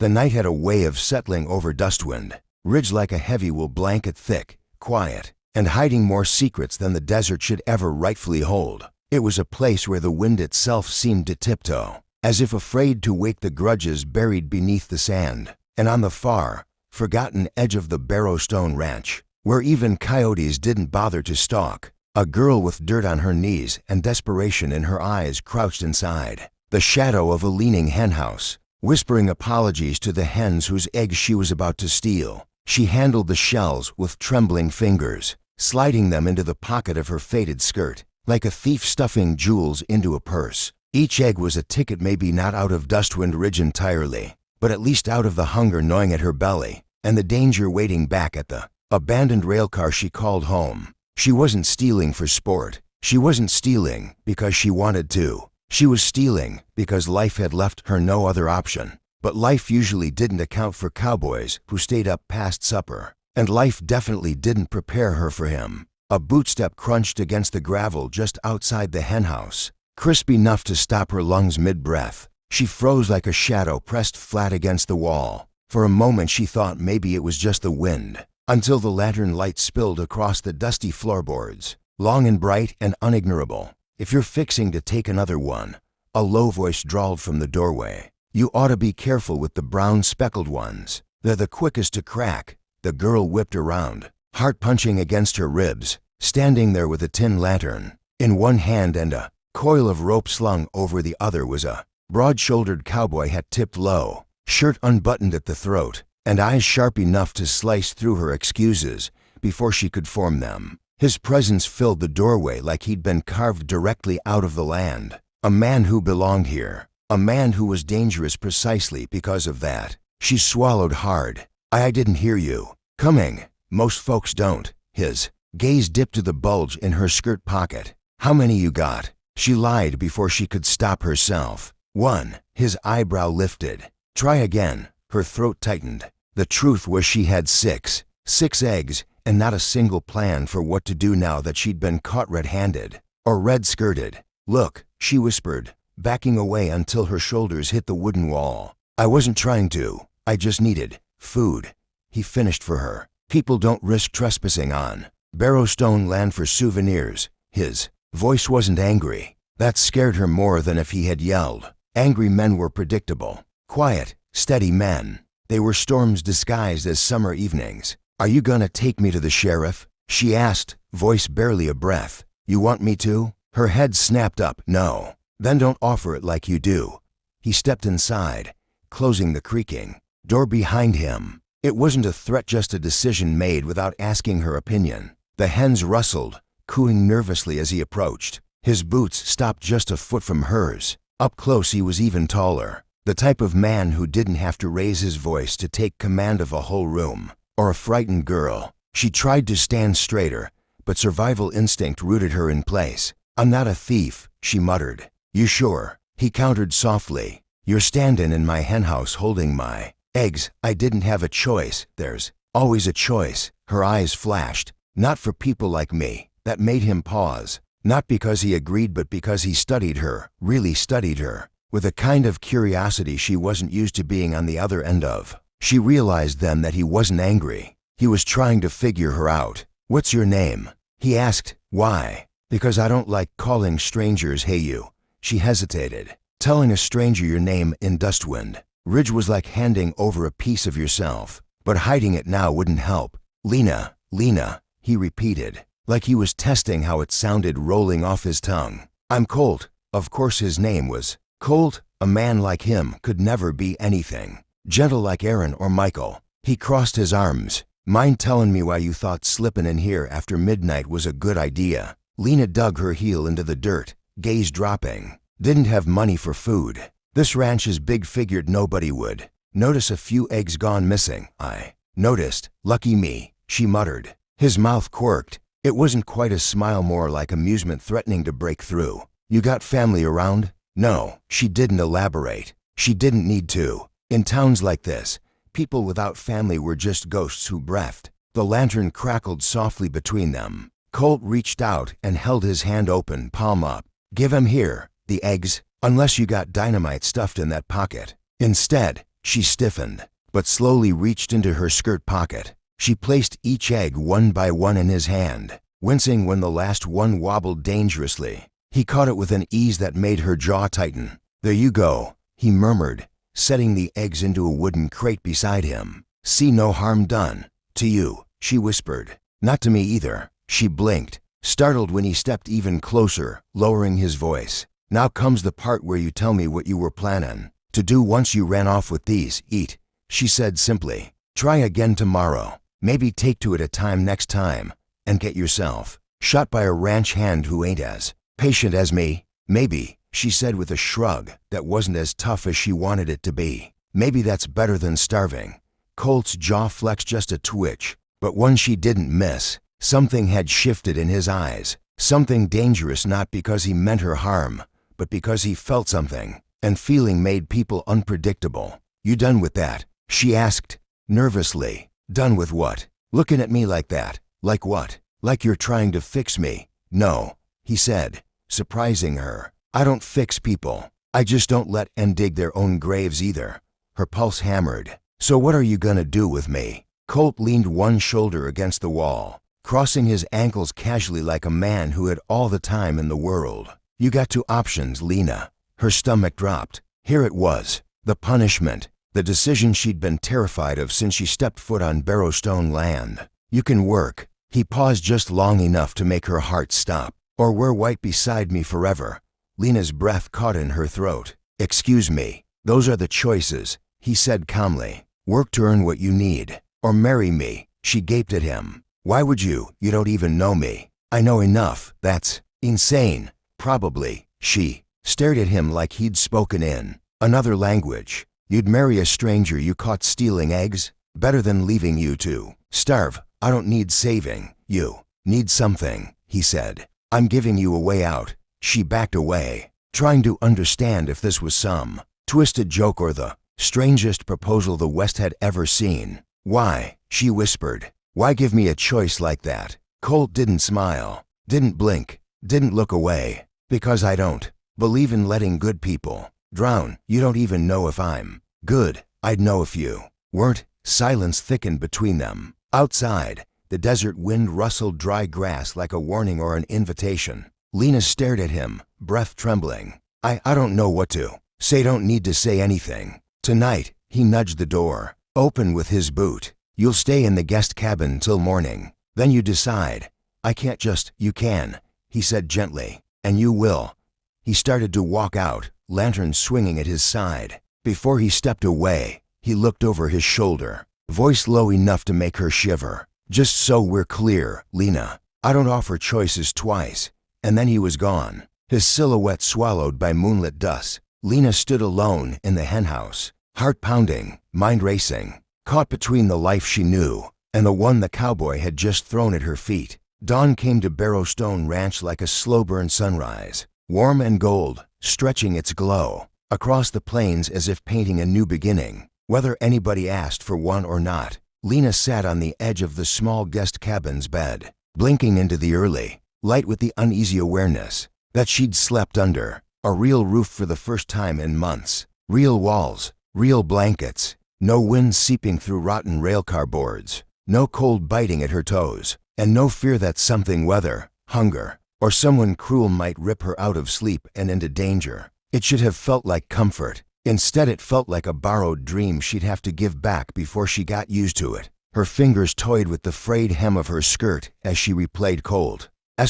The night had a way of settling over Dustwind Ridge like a heavy wool blanket, thick, quiet, and hiding more secrets than the desert should ever rightfully hold. It was a place where the wind itself seemed to tiptoe, as if afraid to wake the grudges buried beneath the sand. And on the far, forgotten edge of the Barrowstone Ranch, where even coyotes didn't bother to stalk, a girl with dirt on her knees and desperation in her eyes crouched inside the shadow of a leaning henhouse, whispering apologies to the hens whose eggs she was about to steal. She handled the shells with trembling fingers, sliding them into the pocket of her faded skirt, like a thief stuffing jewels into a purse. Each egg was a ticket, maybe not out of Dustwind Ridge entirely, but at least out of the hunger gnawing at her belly, and the danger waiting back at the abandoned railcar she called home. She wasn't stealing for sport. She wasn't stealing because she wanted to. She was stealing because life had left her no other option. But life usually didn't account for cowboys who stayed up past supper, and life definitely didn't prepare her for him. A bootstep crunched against the gravel just outside the henhouse, crisp enough to stop her lungs mid-breath. She froze like a shadow pressed flat against the wall. For a moment she thought maybe it was just the wind, until the lantern light spilled across the dusty floorboards, long and bright and unignorable. "If you're fixing to take another one," a low voice drawled from the doorway, "you ought to be careful with the brown speckled ones. They're the quickest to crack." The girl whipped around, heart punching against her ribs, standing there with a tin lantern in one hand and a coil of rope slung over the other was a broad-shouldered cowboy hat tipped low, shirt unbuttoned at the throat, and eyes sharp enough to slice through her excuses before she could form them. His presence filled the doorway like he'd been carved directly out of the land. A man who belonged here. A man who was dangerous precisely because of that. She swallowed hard. I didn't hear you. Coming. Most folks don't." His gaze dipped to the bulge in her skirt pocket. "How many you got?" She lied before she could stop herself. "One." His eyebrow lifted. "Try again." Her throat tightened. The truth was she had six. 6 eggs, and not a single plan for what to do now that she'd been caught red-handed. Or red-skirted. "Look," she whispered, backing away until her shoulders hit the wooden wall. "I wasn't trying to. I just needed food." He finished for her. "People don't risk trespassing on Barrowstone land for souvenirs." His voice wasn't angry. That scared her more than if he had yelled. Angry men were predictable. Quiet, steady men. They were storms disguised as summer evenings. "Are you gonna take me to the sheriff?" she asked, voice barely a breath. "You want me to?" Her head snapped up. "No." "Then don't offer it like you do." He stepped inside, closing the creaking door behind him. It wasn't a threat, just a decision made without asking her opinion. The hens rustled, cooing nervously as he approached. His boots stopped just a foot from hers. Up close he was even taller. The type of man who didn't have to raise his voice to take command of a whole room. Or a frightened girl. She tried to stand straighter, but survival instinct rooted her in place. "I'm not a thief," she muttered. "You sure?" He countered softly. "You're standing in my henhouse holding my eggs. I didn't have a choice." "There's always a choice." Her eyes flashed. "Not for people like me." That made him pause. Not because he agreed, but because he studied her, really studied her, with a kind of curiosity she wasn't used to being on the other end of. She realized then that he wasn't angry. He was trying to figure her out. "What's your name?" he asked. "Why?" "Because I don't like calling strangers hey you." She hesitated. Telling a stranger your name in Dustwind Ridge was like handing over a piece of yourself, but hiding it now wouldn't help. "Lena, Lena," he repeated, like he was testing how it sounded rolling off his tongue. "I'm Colt." Of course his name was Colt. A man like him could never be anything. Gentle like Aaron or Michael. He crossed his arms. "Mind telling me why you thought slipping in here after midnight was a good idea?" Lena dug her heel into the dirt, gaze dropping. "Didn't have money for food. This ranch is big, figured nobody would notice a few eggs gone missing. I noticed. Lucky me," she muttered. His mouth quirked. It wasn't quite a smile, more like amusement threatening to break through. "You got family around?" No, she didn't elaborate. She didn't need to. In towns like this, people without family were just ghosts who breathed. The lantern crackled softly between them. Colt reached out and held his hand open, palm up. "Give 'em here, the eggs, unless you got dynamite stuffed in that pocket." Instead, She stiffened, but slowly reached into her skirt pocket. She placed each egg one by one in his hand, wincing when the last one wobbled dangerously. He caught it with an ease that made her jaw tighten. "There you go," he murmured, setting the eggs into a wooden crate beside him. "See no harm done. To you," she whispered. "Not to me either." She blinked, startled when he stepped even closer, lowering his voice. "Now comes the part where you tell me what you were planning to do once you ran off with these. Eat," she said simply. "Try again tomorrow. Maybe take to it a time next time, and get yourself shot by a ranch hand who ain't as patient as me." "Maybe," she said with a shrug that wasn't as tough as she wanted it to be. "Maybe that's better than starving." Colt's jaw flexed just a twitch, but one she didn't miss. Something had shifted in his eyes, something dangerous, not because he meant her harm, but because he felt something, and feeling made people unpredictable. "You done with that?" she asked, nervously. "Done with what? Looking at me like that? Like what? Like you're trying to fix me?" "No," he said, surprising her. "I don't fix people. I just don't let them dig their own graves either." Her pulse hammered. "So what are you gonna do with me?" Colt leaned one shoulder against the wall, crossing his ankles casually like a man who had all the time in the world. "You got two options, Lena." Her stomach dropped. Here it was, the punishment, the decision she'd been terrified of since she stepped foot on Barrowstone land. "You can work." He paused just long enough to make her heart stop. "Or wear white beside me forever." Lena's breath caught in her throat. "Excuse me, those are the choices," he said calmly. "Work to earn what you need, or marry me." She gaped at him. "Why would you? You don't even know me." "I know enough. That's insane." "Probably." She stared at him like he'd spoken in another language. "You'd marry a stranger you caught stealing eggs? Better than leaving you to starve." "I don't need saving. You need something," he said. "I'm giving you a way out." She backed away, trying to understand if this was some twisted joke or the strangest proposal the West had ever seen. "Why?" she whispered. "Why give me a choice like that?" Colt didn't smile, didn't blink, didn't look away. "Because I don't believe in letting good people drown." "You don't even know if I'm good." "I'd know if you weren't." Silence thickened between them. Outside, the desert wind rustled dry grass like a warning or an invitation. Lena stared at him, breath trembling. I don't know what to say." "Don't need to say anything. Tonight," he nudged the door, open with his boot. "You'll stay in the guest cabin till morning. Then you decide." "I can't just." "You can," he said gently. "And you will." He started to walk out, lantern swinging at his side. Before he stepped away, he looked over his shoulder, voice low enough to make her shiver. "Just so we're clear, Lena, I don't offer choices twice." And then he was gone, his silhouette swallowed by moonlit dust. Lena stood alone in the henhouse, heart pounding, mind racing, caught between the life she knew and the one the cowboy had just thrown at her feet. Dawn came to Barrowstone Ranch like a slow-burn sunrise, warm and gold, stretching its glow across the plains as if painting a new beginning. Whether anybody asked for one or not, Lena sat on the edge of the small guest cabin's bed, blinking into the early light with the uneasy awareness that she'd slept under a real roof for the first time in months. Real walls, real blankets, no wind seeping through rotten railcar boards, no cold biting at her toes, and no fear that something, whether hunger or someone cruel, might rip her out of sleep and into danger. It should have felt like comfort. Instead, it felt like a borrowed dream she'd have to give back before she got used to it. Her fingers toyed with the frayed hem of her skirt as she replayed Colt's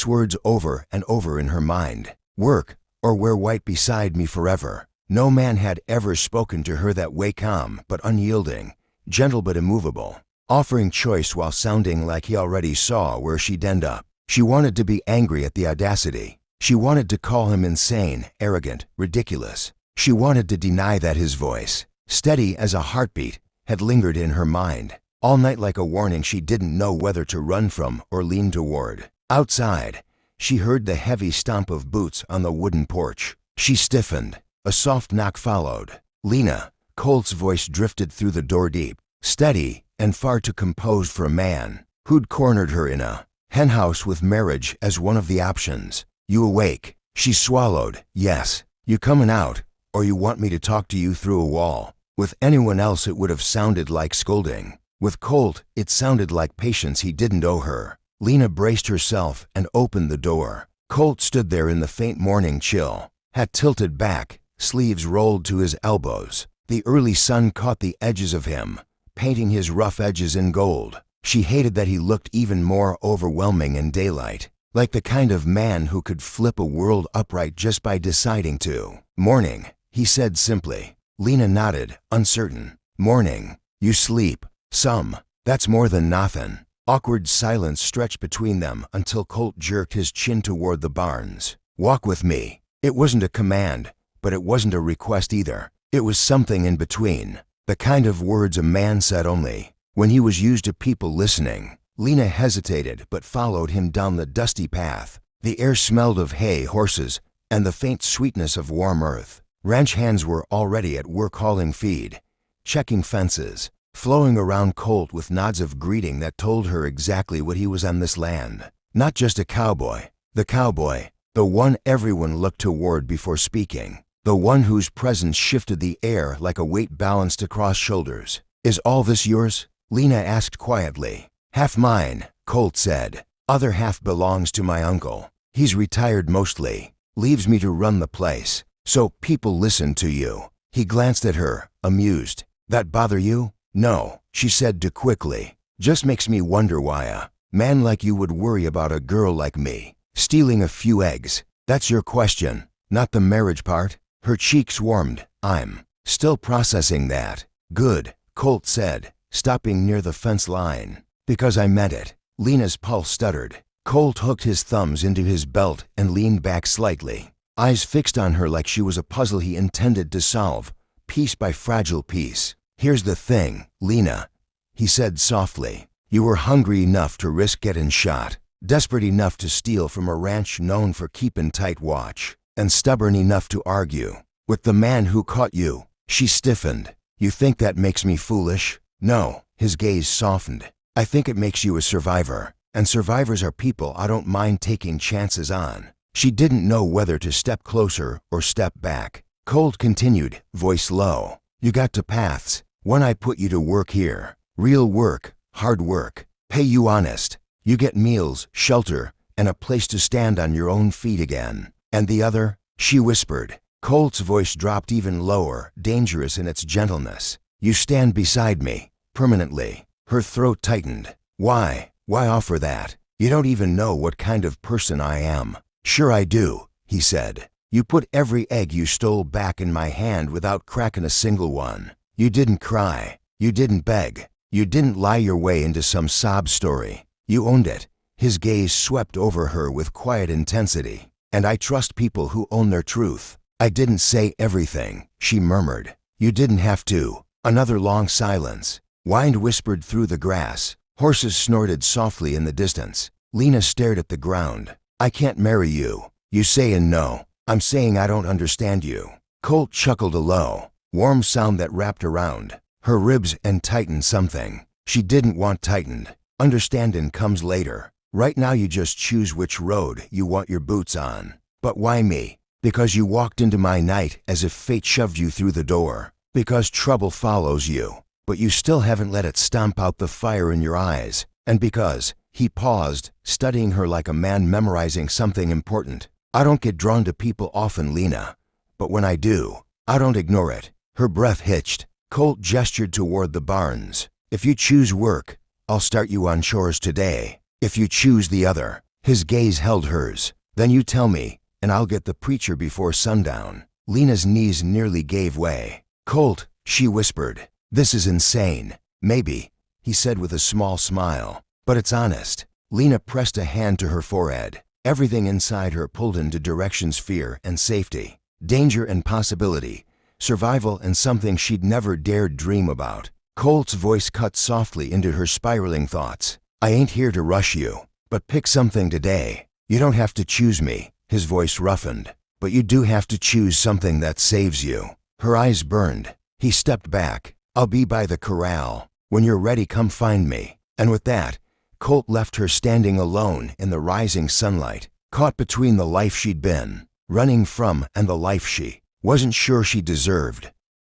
words over and over in her mind. "Work, or wear white beside me forever." No man had ever spoken to her that way, calm but unyielding, gentle but immovable, offering choice while sounding like he already saw where she'd end up. She wanted to be angry at the audacity. She wanted to call him insane, arrogant, ridiculous. She wanted to deny that his voice, steady as a heartbeat, had lingered in her mind all night like a warning she didn't know whether to run from or lean toward. Outside, she heard the heavy stomp of boots on the wooden porch. She stiffened. A soft knock followed. "Lena," Colt's voice drifted through the door deep, steady and far too composed for a man who'd cornered her in a henhouse with marriage as one of the options. "You awake?" She swallowed. "Yes." "You coming out, or you want me to talk to you through a wall?" With anyone else it would have sounded like scolding. With Colt, it sounded like patience he didn't owe her. Lena braced herself and opened the door. Colt stood there in the faint morning chill, hat tilted back, sleeves rolled to his elbows. The early sun caught the edges of him, painting his rough edges in gold. She hated that he looked even more overwhelming in daylight, like the kind of man who could flip a world upright just by deciding to. "Morning," he said simply. Lena nodded, uncertain. "Morning. You sleep. Some. That's more than nothin'." Awkward silence stretched between them until Colt jerked his chin toward the barns. "Walk with me." It wasn't a command, but it wasn't a request either. It was something in between, the kind of words a man said only when he was used to people listening. Lena hesitated but followed him down the dusty path. The air smelled of hay, horses, and the faint sweetness of warm earth. Ranch hands were already at work hauling feed, checking fences, flowing around Colt with nods of greeting that told her exactly what he was on this land. Not just a cowboy, the one everyone looked toward before speaking, the one whose presence shifted the air like a weight balanced across shoulders. "Is all this yours?" Lena asked quietly. "Half mine," Colt said. "Other half belongs to my uncle. He's retired mostly, leaves me to run the place, so people listen to you." He glanced at her, amused. "That bother you?" "No," she said too quickly. "Just makes me wonder why a man like you would worry about a girl like me stealing a few eggs. That's your question, not the marriage part." Her cheeks warmed. "I'm still processing that." "Good," Colt said, stopping near the fence line. "Because I meant it." Lena's pulse stuttered. Colt hooked his thumbs into his belt and leaned back slightly, eyes fixed on her like she was a puzzle he intended to solve, piece by fragile piece. "Here's the thing, Lena," he said softly. "You were hungry enough to risk getting shot, desperate enough to steal from a ranch known for keeping tight watch, and stubborn enough to argue with the man who caught you." She stiffened. "You think that makes me foolish?" "No." His gaze softened. "I think it makes you a survivor, and survivors are people I don't mind taking chances on." She didn't know whether to step closer or step back. Colt continued, voice low. "You got two paths. One, I put you to work here. Real work, hard work. Pay you honest. You get meals, shelter, and a place to stand on your own feet again. And the other," she whispered. Colt's voice dropped even lower, dangerous in its gentleness. "You stand beside me, permanently." Her throat tightened. Why offer that? You don't even know what kind of person I am." "Sure I do," he said. "You put every egg you stole back in my hand without cracking a single one. You didn't cry. You didn't beg. You didn't lie your way into some sob story. You owned it." His gaze swept over her with quiet intensity. "And I trust people who own their truth." "I didn't say everything," she murmured. "You didn't have to." Another long silence. Wind whispered through the grass. Horses snorted softly in the distance. Lena stared at the ground. "I can't marry you. You saying no. I'm saying I don't understand you." Colt chuckled a low, warm sound that wrapped around her ribs and tightened something she didn't want tightened. "Understanding comes later. Right now you just choose which road you want your boots on." "But why me?" "Because you walked into my night as if fate shoved you through the door. Because trouble follows you, but you still haven't let it stomp out the fire in your eyes. And because," he paused, studying her like a man memorizing something important. "I don't get drawn to people often, Lena. But when I do, I don't ignore it." Her breath hitched. Colt gestured toward the barns. "If you choose work, I'll start you on chores today. If you choose the other," his gaze held hers, "then you tell me, and I'll get the preacher before sundown." Lena's knees nearly gave way. "Colt," she whispered, "this is insane." "Maybe," he said with a small smile, "but it's honest." Lena pressed a hand to her forehead. Everything inside her pulled into directions: fear and safety, danger and possibility, survival and something she'd never dared dream about. Colt's voice cut softly into her spiraling thoughts. "I ain't here to rush you, but pick something today. You don't have to choose me," his voice roughened, "but you do have to choose something that saves you." Her eyes burned. He stepped back. "I'll be by the corral. When you're ready, come find me." And with that, Colt left her standing alone in the rising sunlight, caught between the life she'd been running from and the life she wasn't sure she deserved.